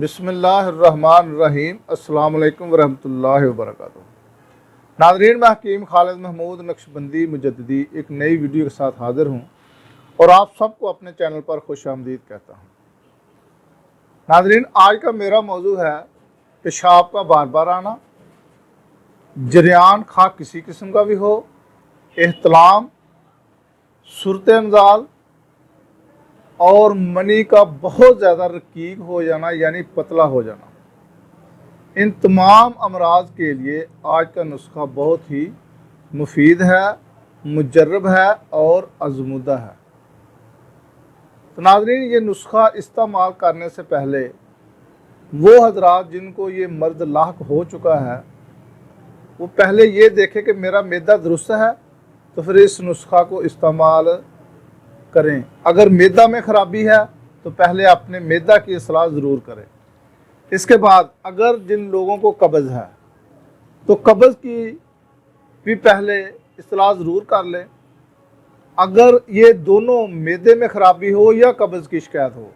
बिस्मिल्लाहिर्रहमानिर्रहीम। अस्सलाम वालेकुम वरहमतुल्लाहि वबरकातुहू। नाज़रीन, मैं हकीम खालिद महमूद नक्शबंदी मुजद्दिदी एक नई वीडियो के साथ हाज़िर हूँ और आप सबको अपने चैनल पर खुश आमदीद कहता हूँ। नाज़रीन, आज का मेरा मौजू है पेशाब का बार बार आना, जरियान खा किसी किस्म का भी हो, एहतलाम, सूरत अंजाल और मनी का बहुत ज़्यादा रकीक हो जाना यानी पतला हो जाना। इन तमाम अमराज के लिए आज का नुस्खा बहुत ही मुफीद है, मुजर्रब है और आज़मूदा है। तो नाज़रीन, ये नुस्खा इस्तेमाल करने से पहले वो हजरात जिनको ये मर्द लाहक हो चुका है वो पहले ये देखें कि मेरा मैदा दुरुस्त है, तो फिर इस नुस्खा को इस्तेमाल करें। अगर मैदा में ख़राबी है तो पहले अपने मैदा की इस्लाह ज़रूर करें। इसके बाद अगर जिन लोगों को कब्ज़ है तो कब्ज़ की भी पहले इस्लाह ज़रूर कर लें। अगर ये दोनों मैदे में ख़राबी हो या कब्ज़ की शिकायत हो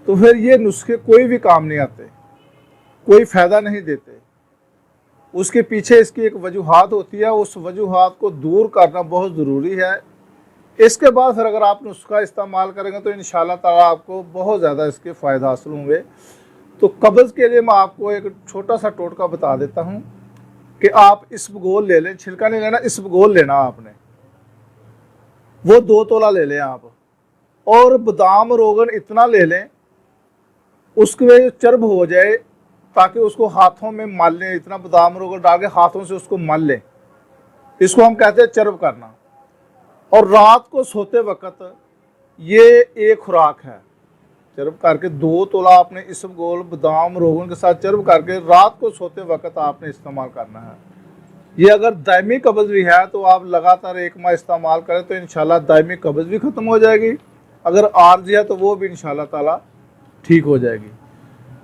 तो फिर ये नुस्खे कोई भी काम नहीं आते, कोई फ़ायदा नहीं देते। उसके पीछे इसकी एक वजूहात होती है, उस वजूहात को दूर करना बहुत ज़रूरी है। इसके बाद फिर अगर आप नुस्खा इस्तेमाल करेंगे तो इंशाअल्लाह ताला आपको बहुत ज़्यादा इसके फ़ायदा हासिल होंगे। तो कब्ज़ के लिए मैं आपको एक छोटा सा टोटका बता देता हूँ कि आप इसबगोल ले लें, छिलका नहीं लेना, इसबगोल लेना आपने, वो 2 तोला ले लें आप। और बादाम रोगन इतना ले लें उसके चर्ब हो जाए ताकि उसको हाथों में मल लें। इतना बादाम रोगन डाल के हाथों से उसको मल लें, इसको हम कहते हैं चर्ब करना। और रात को सोते वक्त ये एक खुराक है, चर्ब करके 2 तोला आपने इसबगोल बादाम रोगन के साथ चर्ब करके रात को सोते वक्त आपने इस्तेमाल करना है। ये अगर दायमी कब्ज़ भी है तो आप लगातार 1 माह इस्तेमाल करें तो इंशाल्लाह दायमी कब्ज़ भी ख़त्म हो जाएगी। अगर आर्ज़ी है तो वो भी इंशाल्लाह ताला ठीक हो जाएगी।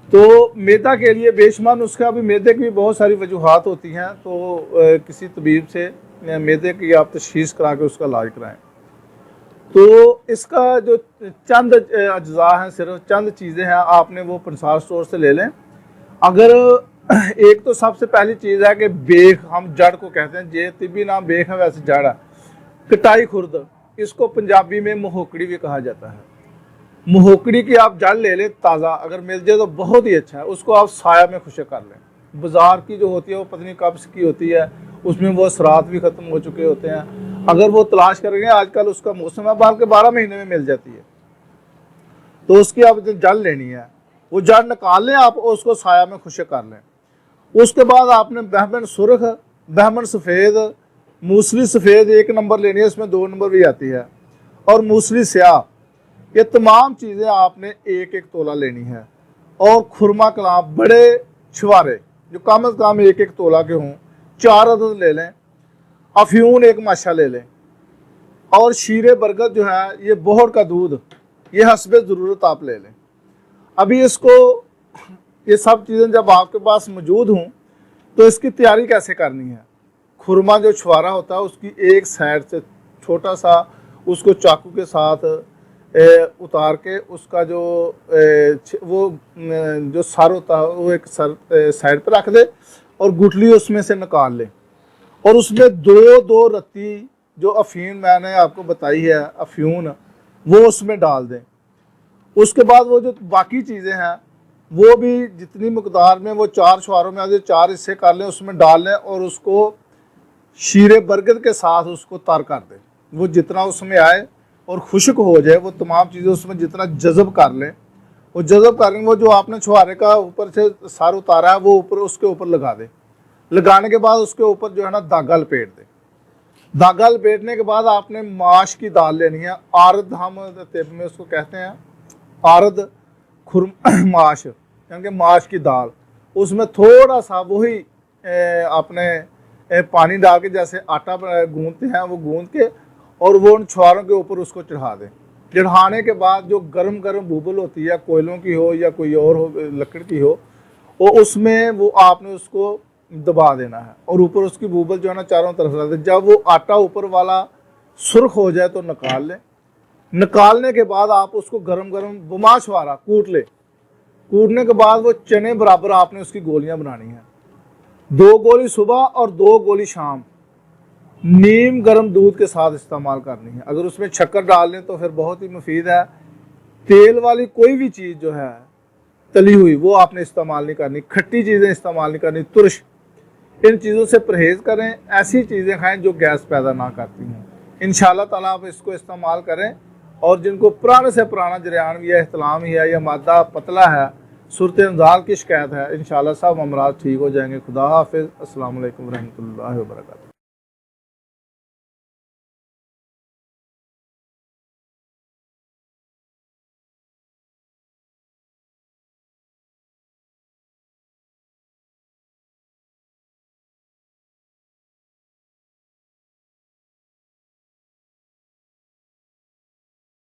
तो मैदा के लिए बेशुमार नुस्खा, भी मैदे की भी बहुत सारी वजूहात होती हैं, तो किसी तबीब से मैदे की आप तशख़ीस करा के उसका इलाज कराएं। तो इसका जो चंद अज्जा हैं, सिर्फ चंद चीज़ें हैं, आपने वो पंसार स्टोर से ले लें। अगर एक तो सबसे पहली चीज़ है कि बेख, हम जड़ को कहते हैं, जे तिब्बी नाम बेख है वैसे जड़ है, कटाई खुर्द, इसको पंजाबी में मोहकड़ी भी कहा जाता है। मोहकड़ी की आप जड़ ले लें ताज़ा, अगर मिल जाए तो बहुत ही अच्छा है। उसको आप साया में खुशक कर लें। बाज़ार की जो होती है वो पत्नी कब्ज़ की होती है, उसमें वो असरात भी ख़त्म हो चुके होते हैं। अगर वो तलाश करेंगे, आजकल उसका मौसम है, बल्कि 12 महीने में मिल जाती है, तो उसकी आप जड़ लेनी है, वो जड़ निकाल लें आप और उसको साया में खुशक कर लें। उसके बाद आपने बहमन सुरख, बहमन सफ़ेद, मूसली सफ़ेद 1 नंबर लेनी है, इसमें 2 नंबर भी आती है, और मूसली स्याह, ये तमाम चीज़ें आपने 1-1 तोला लेनी है। और खुरमा कलाम बड़े छुआरे जो कम अज़ कम 1-1 तोला के हों, 4 अदद ले लें। अफ्यून 1 माशा ले लें। और शीरे बरगद जो है, ये बोहड़ का दूध, ये हस्बे ज़रूरत आप ले लें। अभी इसको, ये सब चीज़ें जब आपके पास मौजूद हों तो इसकी तैयारी कैसे करनी है। खुरमा जो छुआरा होता है उसकी एक साइड से छोटा सा उसको चाकू के साथ उतार के उसका जो वो जो सर होता है वो एक सर साइड पर रख दे और गुठली उसमें से निकाल ले, और उसमें 2-2 रत्ती जो अफीम मैंने आपको बताई है, अफ्यून, वो उसमें डाल दें। उसके बाद वो जो बाकी चीज़ें हैं वो भी जितनी मकदार में, वो 4 छुआरों में आगे 4 हिस्से कर लें, उसमें डाल लें और उसको शीरे बरगद के साथ उसको तर कर दें। वो जितना उसमें आए और खुश्क हो जाए, वो तमाम चीज़ें उसमें जितना जज़ब कर लें, वो जज़ब करेंगे, वो जो आपने छुआरे का ऊपर से सार उतारा है वो ऊपर उसके ऊपर लगा दें। लगाने के बाद उसके ऊपर जो है ना धागा लपेट दें। धागा लपेटने के बाद आपने माश की दाल लेनी है, आरद हम तिब में उसको कहते हैं, आरद खुर माश, यानी कि माश की दाल। उसमें थोड़ा सा वही आपने पानी डाल के जैसे आटा गूंदते हैं वो गूंद के और वो उन छुआरों के ऊपर उसको चढ़ा दें। चढ़ाने के बाद जो गरम गरम बूबल होती है, कोयलों की हो या कोई और हो, लकड़ की हो, वो उसमें वो आपने उसको दबा देना है और ऊपर उसकी बूबल जो है ना चारों तरफ रख दें। जब वो आटा ऊपर वाला सुर्ख हो जाए तो निकाल लें। निकालने के बाद आप उसको गरम गरम बुमा छुआरा कूट लें। कूटने के बाद वो चने बराबर आपने उसकी गोलियां बनानी है। 2 गोली सुबह और 2 गोली शाम नीम गर्म दूध के साथ इस्तेमाल करनी है। अगर उसमें शक्कर डाल लें तो फिर बहुत ही मुफीद है। तेल वाली कोई भी चीज़ जो है तली हुई वो आपने इस्तेमाल नहीं करनी, खट्टी चीज़ें इस्तेमाल नहीं करनी, तुरश, इन चीज़ों से परहेज़ करें। ऐसी चीज़ें खाएं जो गैस पैदा ना करती हैं। इंशाअल्लाह ताला आप इसको इस्तेमाल करें। और जिनको पुराने से पुराना जरियान भी है, इहतलाम ही है या मादा पतला है, सूरत इंजाल की शिकायत है, इंशाअल्लाह सब अमराज ठीक हो जाएंगे। खुदा हाफिज़। अस्सलाम वालेकुम रहमतुल्लाहि व बरकातहू।